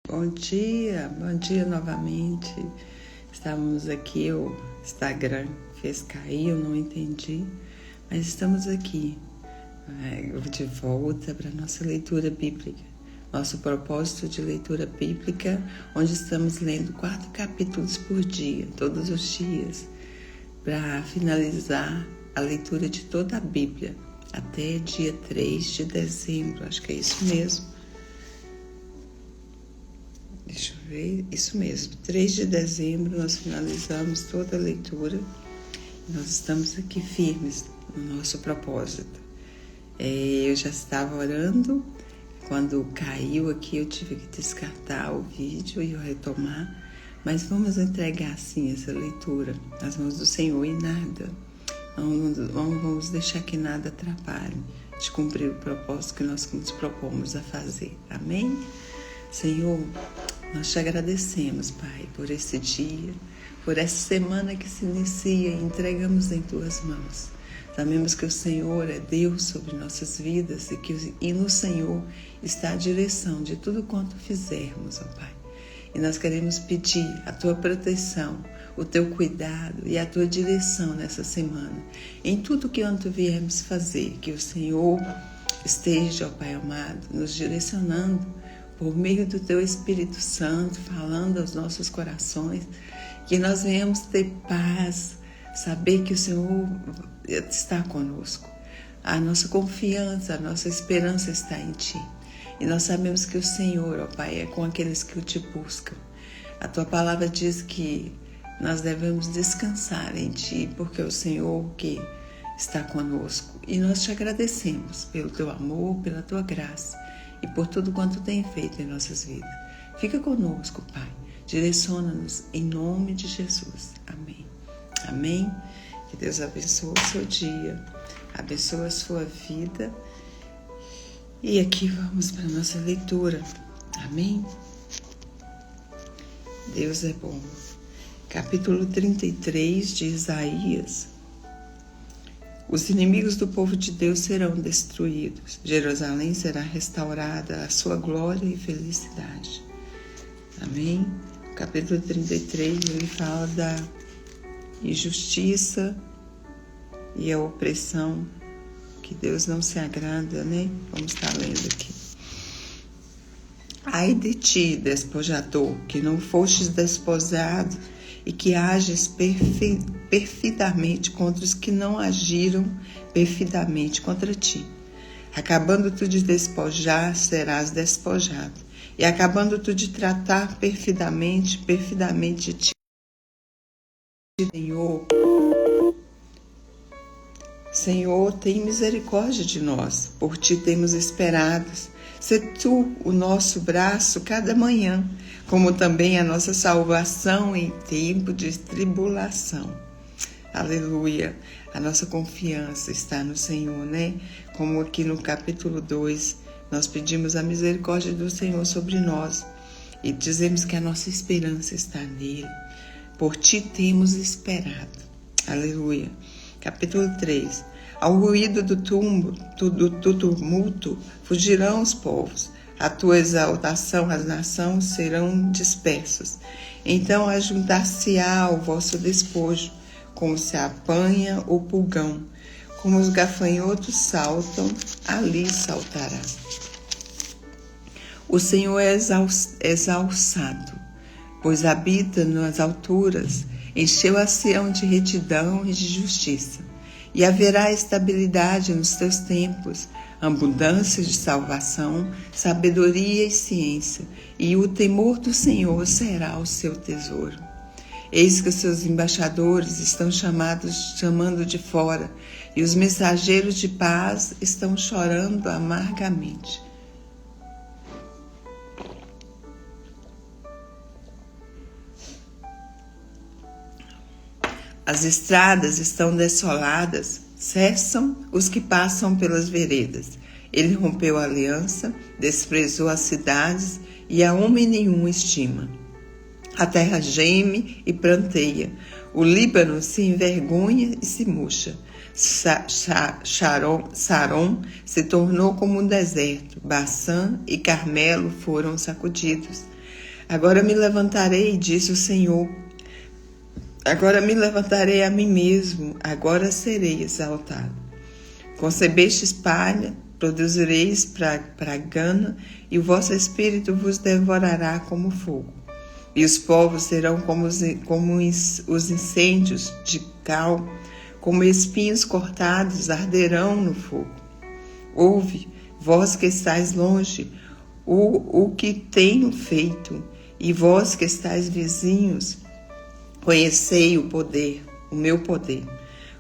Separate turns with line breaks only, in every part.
Bom dia novamente. Estávamos aqui, o Instagram fez cair, eu não entendi, mas estamos aqui de volta para a nossa leitura bíblica. Nosso propósito de leitura bíblica, onde estamos lendo 4 capítulos por dia, todos os dias, para finalizar a leitura de toda a Bíblia, até dia 3 de dezembro, acho que é isso mesmo. Deixa eu ver, isso mesmo, 3 de dezembro nós finalizamos toda a leitura. Nós estamos aqui firmes no nosso propósito. Eu já estava orando, quando caiu aqui eu tive que descartar o vídeo e retomar, mas vamos entregar sim essa leitura nas mãos do Senhor e nada, não vamos deixar que nada atrapalhe de cumprir o propósito que nós nos propomos a fazer. Amém? Senhor, nós te agradecemos, Pai, por esse dia, por essa semana que se inicia e entregamos em Tuas mãos. Sabemos que o Senhor é Deus sobre nossas vidas e no Senhor está a direção de tudo quanto fizermos, ó Pai. E nós queremos pedir a Tua proteção, o Teu cuidado e a Tua direção nessa semana. Em tudo que antes viemos fazer, que o Senhor esteja, ó Pai amado, nos direcionando por meio do Teu Espírito Santo, falando aos nossos corações, que nós venhamos ter paz, saber que o Senhor está conosco. A nossa confiança, a nossa esperança está em Ti. E nós sabemos que o Senhor, ó Pai, é com aqueles que o Te buscam. A Tua palavra diz que nós devemos descansar em Ti, porque é o Senhor que está conosco. E nós Te agradecemos pelo Teu amor, pela Tua graça e por tudo quanto tem feito em nossas vidas. Fica conosco, Pai. Direciona-nos em nome de Jesus. Amém. Amém. Que Deus abençoe o seu dia, abençoe a sua vida. E aqui vamos para a nossa leitura. Amém. Deus é bom. Capítulo 33 de Isaías. Os inimigos do povo de Deus serão destruídos. Jerusalém será restaurada à sua glória e felicidade. Amém? O capítulo 33, ele fala da injustiça e a opressão, que Deus não se agrada, né? Vamos estar lendo aqui. Ai de ti, despojador, que não fostes despojado, e que ages perfidamente contra os que não agiram perfidamente contra ti. Acabando tu de despojar, serás despojado. E acabando tu de tratar perfidamente ti. Senhor, tem misericórdia de nós, por ti temos esperados. Sê tu o nosso braço cada manhã, como também a nossa salvação em tempo de tribulação. Aleluia! A nossa confiança está no Senhor, né? Como aqui no capítulo 2, nós pedimos a misericórdia do Senhor sobre nós e dizemos que a nossa esperança está nele. Por ti temos esperado. Aleluia! Capítulo 3. Ao ruído do tumulto fugirão os povos. A tua exaltação, as nações serão dispersas. Então ajuntar-se-á o vosso despojo, como se apanha o pulgão. Como os gafanhotos saltam, ali saltará. O Senhor é exalçado, pois habita nas alturas. Encheu a Sião de retidão e de justiça. E haverá estabilidade nos teus templos, abundância de salvação, sabedoria e ciência, e o temor do Senhor será o seu tesouro. Eis que os seus embaixadores estão chamando de fora, e os mensageiros de paz estão chorando amargamente. As estradas estão desoladas, cessam os que passam pelas veredas. Ele rompeu a aliança, desprezou as cidades e a uma e nenhum estima. A terra geme e pranteia, o Líbano se envergonha e se murcha. Saron se tornou como um deserto, Baçã e Carmelo foram sacudidos. Agora me levantarei, disse o Senhor. Agora me levantarei a mim mesmo, agora serei exaltado. Concebestes palha, produzireis para gana, e o vosso espírito vos devorará como fogo. E os povos serão como os incêndios de cal, como espinhos cortados, arderão no fogo. Ouve, vós que estáis longe, o que tenho feito, e vós que estáis vizinhos, conhecei o poder, o meu poder.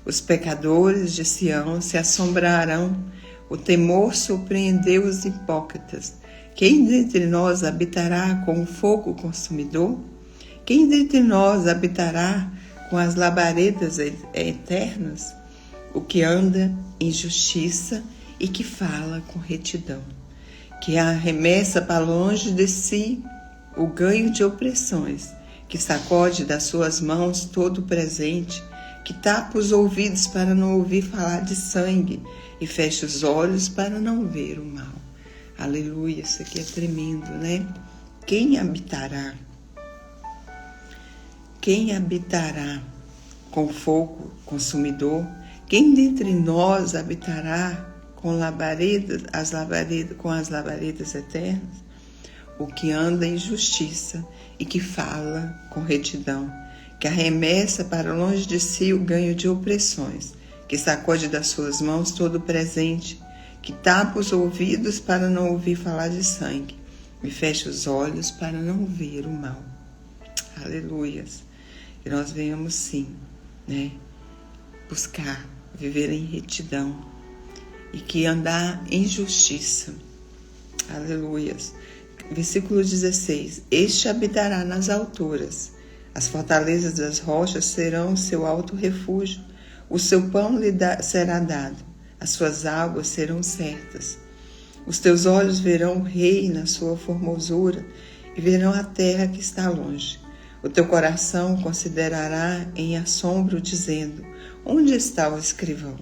Os pecadores de Sião se assombrarão, o temor surpreendeu os hipócritas. Quem dentre nós habitará com o fogo consumidor? Quem dentre nós habitará com as labaredas eternas? O que anda em justiça e que fala com retidão, que arremessa para longe de si o ganho de opressões, que sacode das suas mãos todo o presente, que tapa os ouvidos para não ouvir falar de sangue e fecha os olhos para não ver o mal. Aleluia, isso aqui é tremendo, né? Quem habitará? Quem habitará com fogo consumidor? Quem dentre nós habitará com as labaredas eternas? O que anda em justiça e que fala com retidão, que arremessa para longe de si o ganho de opressões, que sacode das suas mãos todo o presente, que tapa os ouvidos para não ouvir falar de sangue, e fecha os olhos para não ver o mal. Aleluias. Que nós venhamos sim, né, buscar viver em retidão e que andar em justiça. Aleluias. Versículo 16. Este habitará nas alturas, as fortalezas das rochas serão o seu alto refúgio, o seu pão lhe será dado, as suas águas serão certas. Os teus olhos verão o rei na sua formosura e verão a terra que está longe. O teu coração considerará em assombro, dizendo: onde está o escrivão?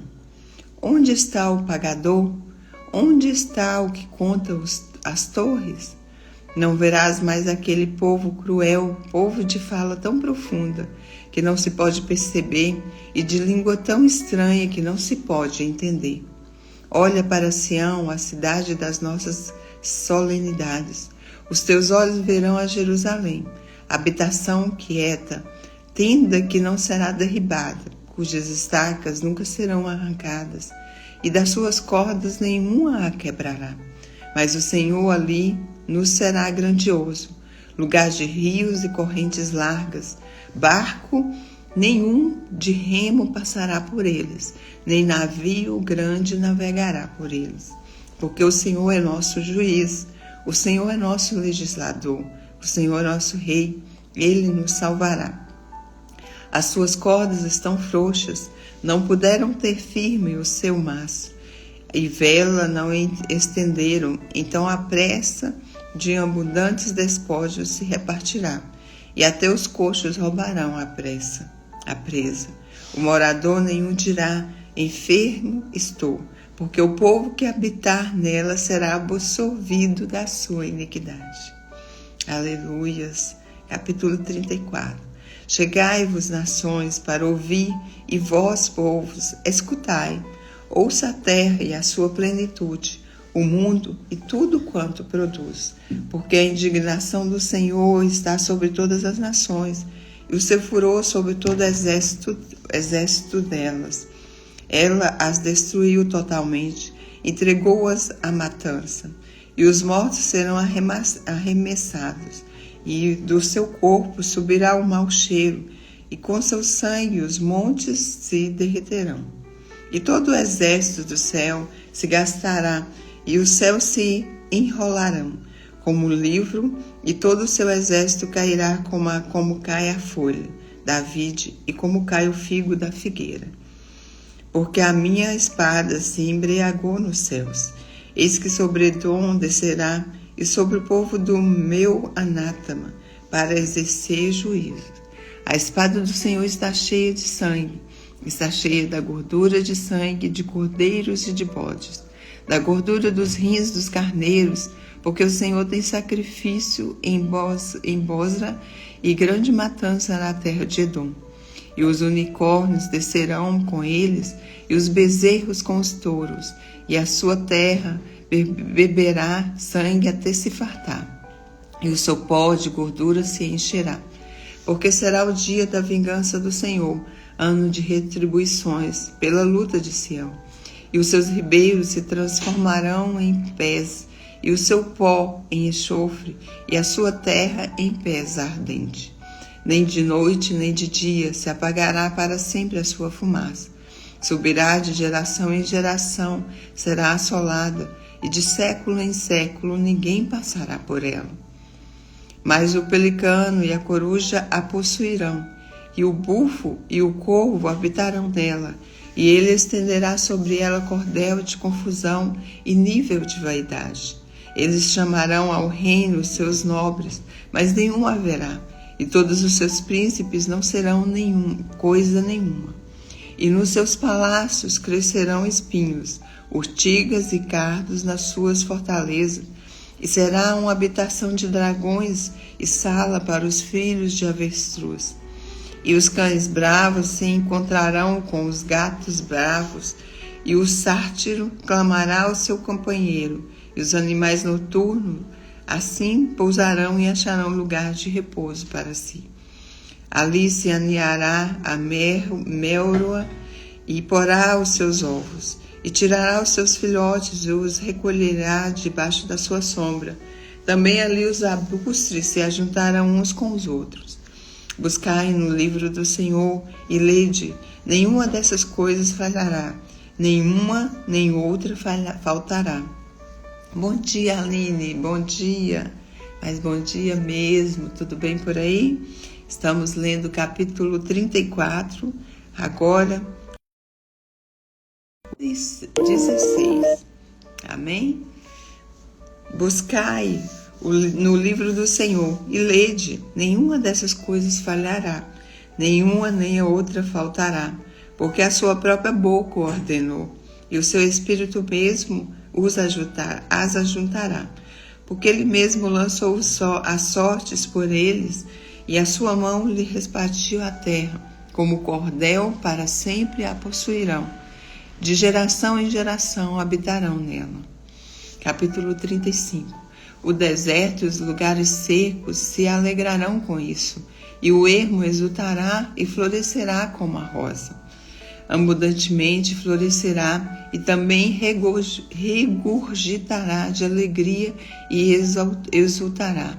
Onde está o pagador? Onde está o que conta as torres? Não verás mais aquele povo cruel, povo de fala tão profunda que não se pode perceber e de língua tão estranha que não se pode entender. Olha para Sião, a cidade das nossas solenidades. Os teus olhos verão a Jerusalém, habitação quieta, tenda que não será derribada, cujas estacas nunca serão arrancadas, e das suas cordas nenhuma a quebrará. Mas o Senhor ali nos será grandioso, lugar de rios e correntes largas, barco nenhum de remo passará por eles, nem navio grande navegará por eles. Porque o Senhor é nosso juiz, o Senhor é nosso legislador, o Senhor é nosso rei, ele nos salvará. As suas cordas estão frouxas, não puderam ter firme o seu mastro, e vela não estenderam, então a pressa de abundantes despojos se repartirá, e até os coxos roubarão a presa. O morador nenhum dirá: enfermo estou, porque o povo que habitar nela será absolvido da sua iniquidade. Aleluias. Capítulo 34. Chegai-vos, nações, para ouvir, e vós, povos, escutai. Ouça a terra e a sua plenitude, o mundo e tudo quanto produz. Porque a indignação do Senhor está sobre todas as nações, e o seu furor sobre todo exército delas. Ela as destruiu totalmente, entregou-as à matança, e os mortos serão arremessados, e do seu corpo subirá o mau cheiro, e com seu sangue os montes se derreterão. E todo o exército do céu se gastará, e os céus se enrolarão como livro, e todo o seu exército cairá como cai a folha da vide, e como cai o figo da figueira. Porque a minha espada se embriagou nos céus, eis que sobre Edom descerá, e sobre o povo do meu anátema, para exercer juízo. A espada do Senhor está cheia de sangue, está cheia da gordura de sangue de cordeiros e de bodes, da gordura dos rins dos carneiros, porque o Senhor tem sacrifício em Bosra e grande matança na terra de Edom. E os unicórnios descerão com eles, e os bezerros com os touros, e a sua terra beberá sangue até se fartar, e o seu pó de gordura se encherá. Porque será o dia da vingança do Senhor, ano de retribuições, pela luta de Sião. E os seus ribeiros se transformarão em pés, e o seu pó em enxofre, e a sua terra em pés ardente. Nem de noite, nem de dia se apagará para sempre a sua fumaça. Subirá de geração em geração, será assolada, e de século em século ninguém passará por ela. Mas o pelicano e a coruja a possuirão, e o bufo e o corvo habitarão nela, e ele estenderá sobre ela cordel de confusão e nível de vaidade. Eles chamarão ao reino os seus nobres, mas nenhum haverá, e todos os seus príncipes não serão coisa nenhuma. E nos seus palácios crescerão espinhos, urtigas e cardos nas suas fortalezas, e será uma habitação de dragões e sala para os filhos de avestruz. E os cães bravos se encontrarão com os gatos bravos, e o sátiro clamará ao seu companheiro, e os animais noturnos assim pousarão e acharão lugar de repouso para si. Ali se aninhará a melroa e porá os seus ovos, e tirará os seus filhotes e os recolherá debaixo da sua sombra. Também ali os arbustos se ajuntarão uns com os outros. Buscai no livro do Senhor e lede, nenhuma dessas coisas falhará, nenhuma nem outra faltará. Bom dia, Aline, bom dia, mas bom dia mesmo, tudo bem por aí? Estamos lendo o capítulo 34, agora 16, amém? Buscai no livro do Senhor e lede, nenhuma dessas coisas falhará, nenhuma nem a outra faltará, porque a sua própria boca o ordenou, e o seu espírito mesmo as ajuntará, porque ele mesmo lançou as sortes por eles, e a sua mão lhe repartiu a terra, como cordel para sempre a possuirão, de geração em geração habitarão nela. Capítulo 35. O deserto e os lugares secos se alegrarão com isso, e o ermo exultará e florescerá como a rosa. Abundantemente florescerá e também regurgitará de alegria e exultará.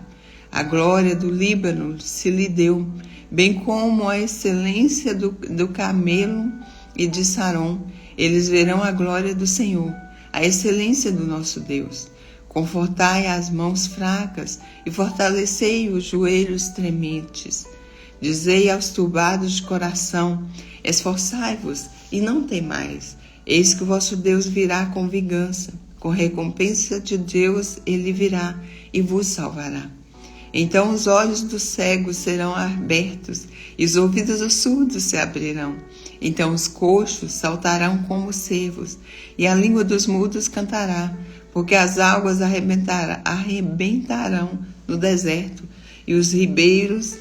A glória do Líbano se lhe deu, bem como a excelência do Camelo e de Saron. Eles verão a glória do Senhor, a excelência do nosso Deus. Confortai as mãos fracas e fortalecei os joelhos trementes. Dizei aos turbados de coração, esforçai-vos e não temais. Eis que o vosso Deus virá com vingança, com recompensa de Deus ele virá e vos salvará. Então os olhos dos cegos serão abertos e os ouvidos dos surdos se abrirão. Então os coxos saltarão como cervos e a língua dos mudos cantará, porque as águas arrebentarão no deserto e os ribeiros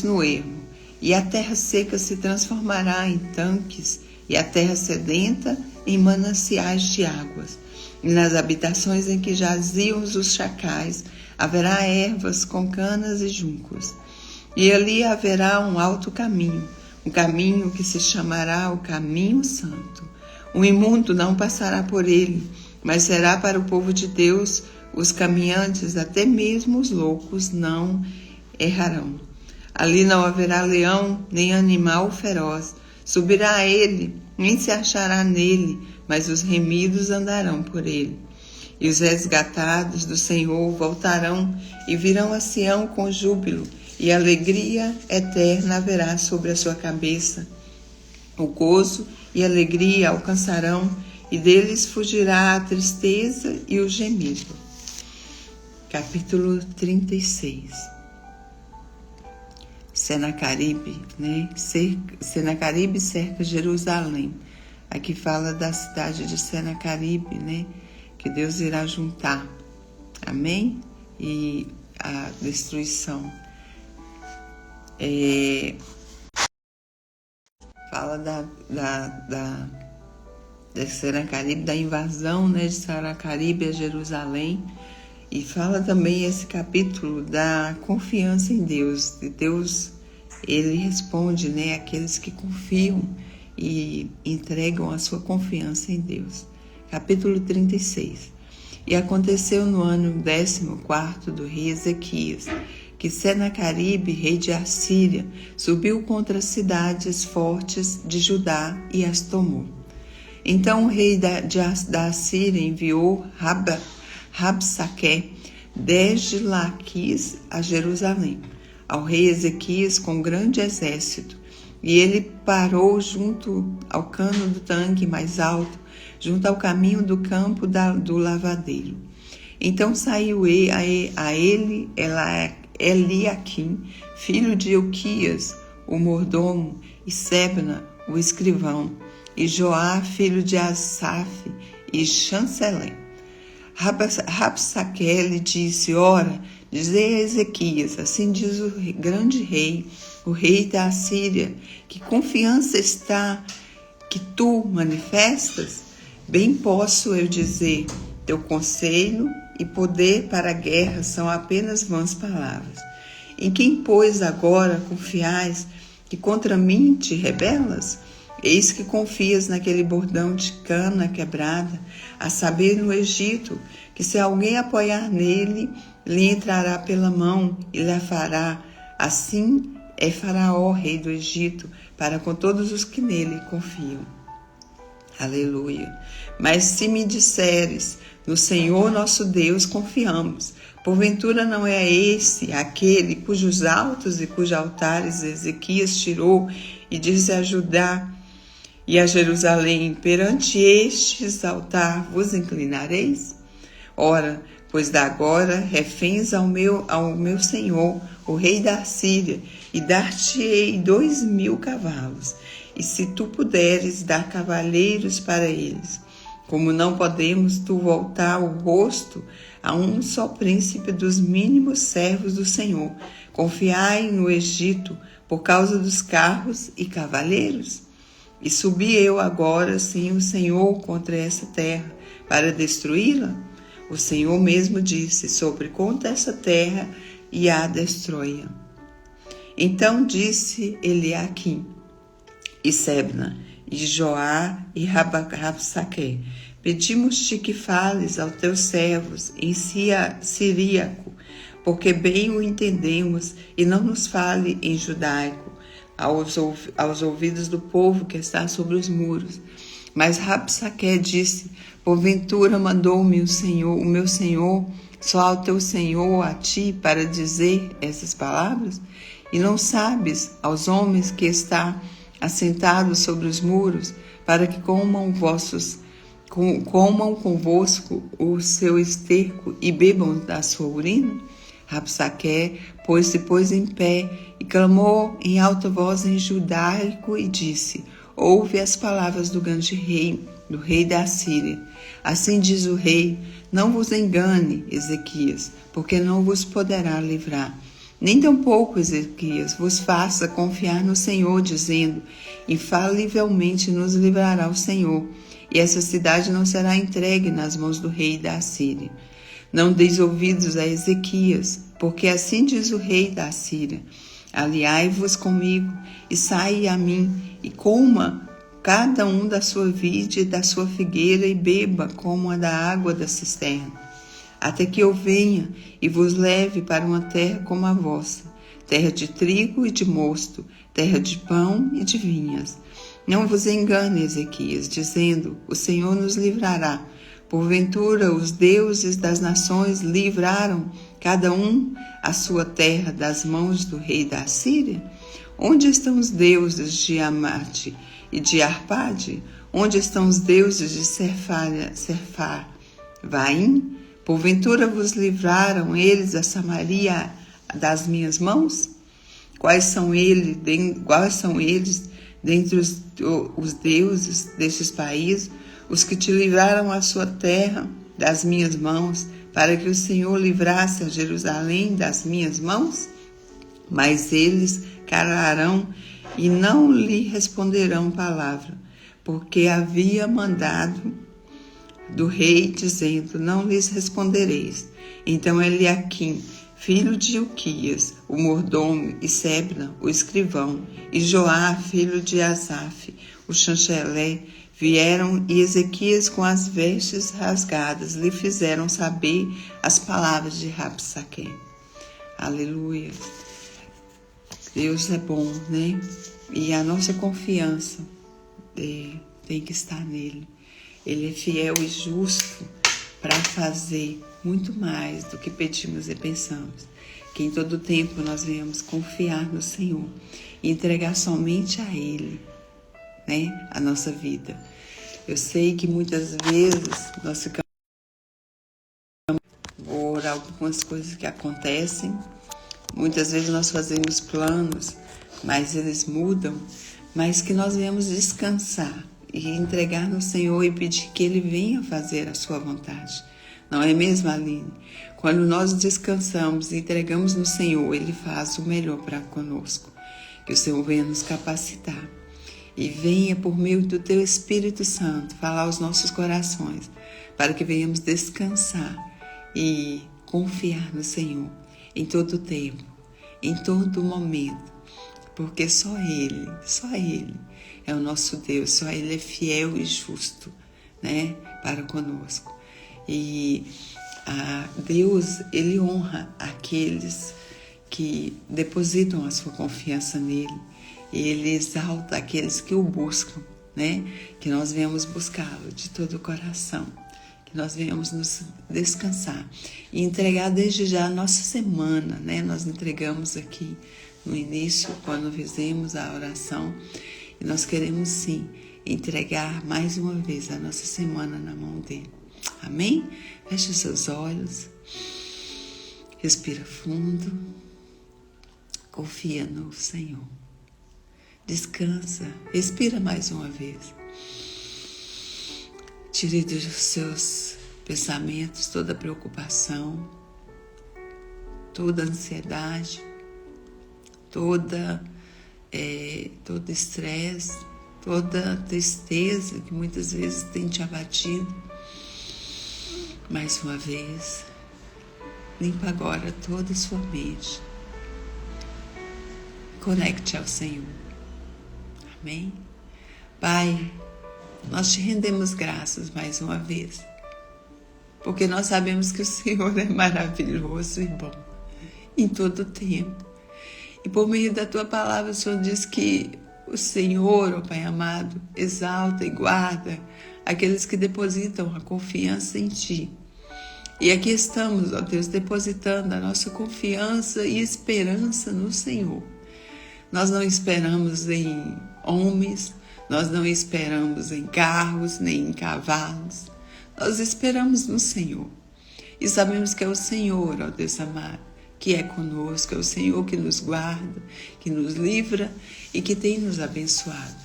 no ermo. E a terra seca se transformará em tanques, e a terra sedenta em mananciais de águas. E nas habitações em que jaziam os chacais, haverá ervas com canas e juncos. E ali haverá um alto caminho, um caminho que se chamará o caminho santo. O imundo não passará por ele, mas será para o povo de Deus. Os caminhantes, até mesmo os loucos, não errarão. Ali não haverá leão, nem animal feroz. Subirá a ele, nem se achará nele, mas os remidos andarão por ele. E os resgatados do Senhor voltarão e virão a Sião com júbilo, e alegria eterna haverá sobre a sua cabeça. O gozo e a alegria alcançarão, e deles fugirá a tristeza e o gemido. Capítulo 36. Senaqueribe, Senaqueribe cerca Jerusalém. Aqui fala da cidade de Senaqueribe, que Deus irá juntar Amém? E a destruição fala de Senaqueribe, da invasão, né, de Senaqueribe a Jerusalém. E fala também esse capítulo da confiança em Deus. E Deus, ele responde, né, aqueles que confiam e entregam a sua confiança em Deus. Capítulo 36. E aconteceu no ano 14º do rei Ezequias, que Senaqueribe, rei de Assíria, subiu contra as cidades fortes de Judá e as tomou. Então o rei da Assíria enviou Rabsaque desde Laquis a Jerusalém, ao rei Ezequias com grande exército, e ele parou junto ao cano do tanque mais alto, junto ao caminho do campo do lavadeiro. Então saiu a ele Eliaquim, filho de Ilquias, o mordomo, e Sebna, o escrivão, e Joá, filho de Asaf, e chanceler. Rabsaque lhe disse: ora, dizei a Ezequias, assim diz o grande rei, o rei da Assíria, que confiança está que tu manifestas? Bem posso eu dizer, teu conselho e poder para a guerra são apenas vãs palavras. Em quem, pois, agora confiais que contra mim te rebelas? Eis que confias naquele bordão de cana quebrada, a saber, no Egito, que se alguém apoiar nele, lhe entrará pela mão e lhe fará. Assim é Faraó, rei do Egito, para com todos os que nele confiam. Aleluia. Mas se me disseres, no Senhor nosso Deus confiamos, porventura não é esse aquele cujos altos e cujos altares Ezequias tirou e disse a Judá e a Jerusalém: perante estes altar vos inclinareis? Ora, pois da agora reféns ao meu senhor, o rei da Assíria, e dar-te-ei 2.000 cavalos, e se tu puderes dar cavaleiros para eles. Como não podemos tu voltar o rosto a um só príncipe dos mínimos servos do Senhor, confiai no Egito por causa dos carros e cavaleiros? E subi eu agora, sim, o Senhor contra essa terra, para destruí-la? O Senhor mesmo disse: sobre contra essa terra e a destrói-a. Então disse Eliaquim, e Sebna, e Joá, e Rabsaque: pedimos-te que fales aos teus servos em siríaco, porque bem o entendemos, e não nos fale em judaico, aos ouvidos do povo que está sobre os muros. Mas Rabsaque disse: porventura mandou-me o meu senhor, só ao teu senhor, a ti, para dizer essas palavras? E não sabes aos homens que está assentados sobre os muros, para que comam convosco o seu esterco e bebam da sua urina? Rabsaque se pôs em pé e clamou em alta voz em judaico e disse: ouve as palavras do grande rei, do rei da Assíria. Assim diz o rei: não vos engane, Ezequias, porque não vos poderá livrar. Nem tampouco, Ezequias, vos faça confiar no Senhor, dizendo: infalivelmente nos livrará o Senhor, e essa cidade não será entregue nas mãos do rei da Assíria. Não deis ouvidos a Ezequias, porque assim diz o rei da Assíria: aliai-vos comigo, e saí a mim, e coma cada um da sua vide e da sua figueira, e beba como a da água da cisterna, até que eu venha e vos leve para uma terra como a vossa, terra de trigo e de mosto, terra de pão e de vinhas. Não vos engane, Ezequias, dizendo: o Senhor nos livrará. Porventura os deuses das nações livraram cada um a sua terra das mãos do rei da Assíria? Onde estão os deuses de Amate e de Arpade? Onde estão os deuses de Vaim? Porventura vos livraram eles a Samaria das minhas mãos? Quais são eles dentre os deuses destes países, os que te livraram a sua terra das minhas mãos, para que o Senhor livrasse a Jerusalém das minhas mãos? Mas eles calarão e não lhe responderão palavra, porque havia mandado do rei, dizendo: não lhes respondereis. Então Eliaquim, filho de Ilquias, o mordomo, e Sebna, o escrivão, e Joá, filho de Asaf, o chanceler, vieram, e Ezequias, com as vestes rasgadas, lhe fizeram saber as palavras de Rabsaque. Aleluia. Deus é bom, né? E a nossa confiança tem que estar nele. Ele é fiel e justo para fazer muito mais do que pedimos e pensamos. Que em todo tempo nós venhamos confiar no Senhor e entregar somente a Ele, né, a nossa vida. Eu sei que muitas vezes nós ficamos por algumas coisas que acontecem. Muitas vezes nós fazemos planos, mas eles mudam. Mas que nós venhamos descansar e entregar no Senhor e pedir que Ele venha fazer a sua vontade. Não é mesmo, Aline? Quando nós descansamos e entregamos no Senhor, Ele faz o melhor para conosco. Que o Senhor venha nos capacitar e venha, por meio do Teu Espírito Santo, falar aos nossos corações, para que venhamos descansar e confiar no Senhor em todo o tempo, em todo momento, porque só Ele é o nosso Deus, só Ele é fiel e justo, né, para conosco. E Deus, Ele honra aqueles que depositam a sua confiança nele. Ele exalta aqueles que o buscam, né? Que nós venhamos buscá-lo de todo o coração, que nós venhamos nos descansar e entregar desde já a nossa semana, né? Nós entregamos aqui no início, quando fizemos a oração, e nós queremos sim entregar mais uma vez a nossa semana na mão dele. Amém? Feche os seus olhos, respira fundo, confia no Senhor. Descansa, respira mais uma vez. Tire dos seus pensamentos toda preocupação, toda ansiedade, todo estresse, toda tristeza que muitas vezes tem te abatido. Mais uma vez, limpa agora toda a sua mente. Conecte ao Senhor. Amém? Pai, nós te rendemos graças mais uma vez, porque nós sabemos que o Senhor é maravilhoso e bom em todo o tempo. E por meio da tua palavra, o Senhor diz que o Senhor, ó Pai amado, exalta e guarda aqueles que depositam a confiança em ti. E aqui estamos, ó Deus, depositando a nossa confiança e esperança no Senhor. Nós não esperamos em homens, nós não esperamos em carros, nem em cavalos. Nós esperamos no Senhor. E sabemos que é o Senhor, ó Deus amado, que é conosco, é o Senhor que nos guarda, que nos livra e que tem nos abençoado.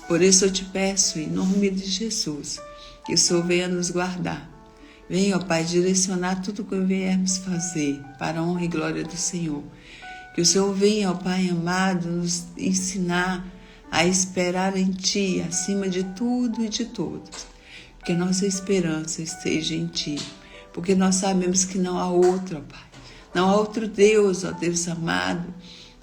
Por isso eu te peço, em nome de Jesus, que o Senhor venha nos guardar. Venha, ó Pai, direcionar tudo o que viermos fazer para a honra e glória do Senhor. Que o Senhor venha, ó Pai amado, nos ensinar a esperar em Ti, acima de tudo e de todos. Que a nossa esperança esteja em Ti. Porque nós sabemos que não há outro, ó Pai. Não há outro Deus, ó Deus amado,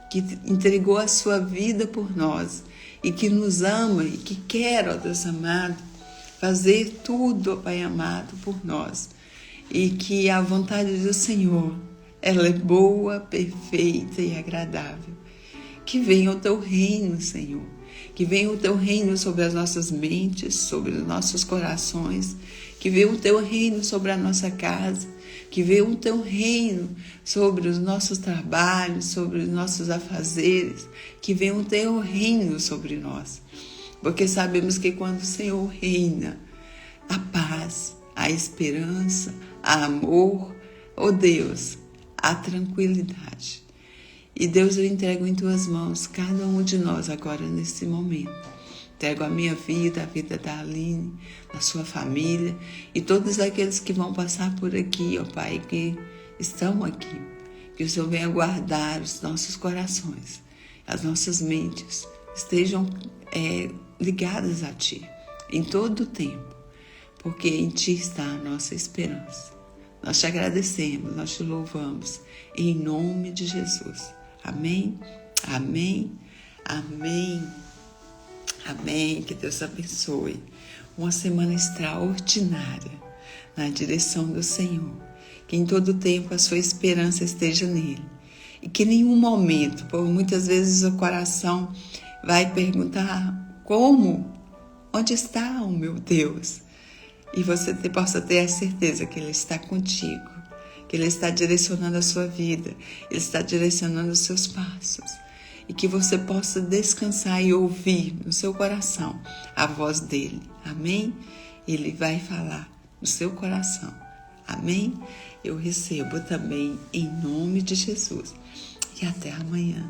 que entregou a sua vida por nós e que nos ama e que quer, ó Deus amado, fazer tudo, ó Pai amado, por nós. E que a vontade do Senhor, ela é boa, perfeita e agradável. Que venha o Teu reino, Senhor. Que venha o Teu reino sobre as nossas mentes, sobre os nossos corações. Que venha o Teu reino sobre a nossa casa. Que venha o Teu reino sobre os nossos trabalhos, sobre os nossos afazeres. Que venha o Teu reino sobre nós. Porque sabemos que quando o Senhor reina, a paz, a esperança, o amor, ó Deus, a tranquilidade. E Deus, eu entrego em Tuas mãos cada um de nós agora nesse momento. Entrego a minha vida, a vida da Aline, da sua família e todos aqueles que vão passar por aqui, ó Pai, que estão aqui. Que o Senhor venha guardar os nossos corações, as nossas mentes estejam ligadas a Ti em todo o tempo, porque em Ti está a nossa esperança. Nós te agradecemos, nós te louvamos, em nome de Jesus. Amém, amém, amém, amém. Que Deus abençoe. Uma semana extraordinária na direção do Senhor. Que em todo tempo a sua esperança esteja nele. E que em nenhum momento, por muitas vezes o coração vai perguntar como, onde está o meu Deus? E você possa ter a certeza que Ele está contigo, que Ele está direcionando a sua vida, Ele está direcionando os seus passos. E que você possa descansar e ouvir no seu coração a voz dEle. Amém? Ele vai falar no seu coração. Amém? Eu recebo também em nome de Jesus. E até amanhã.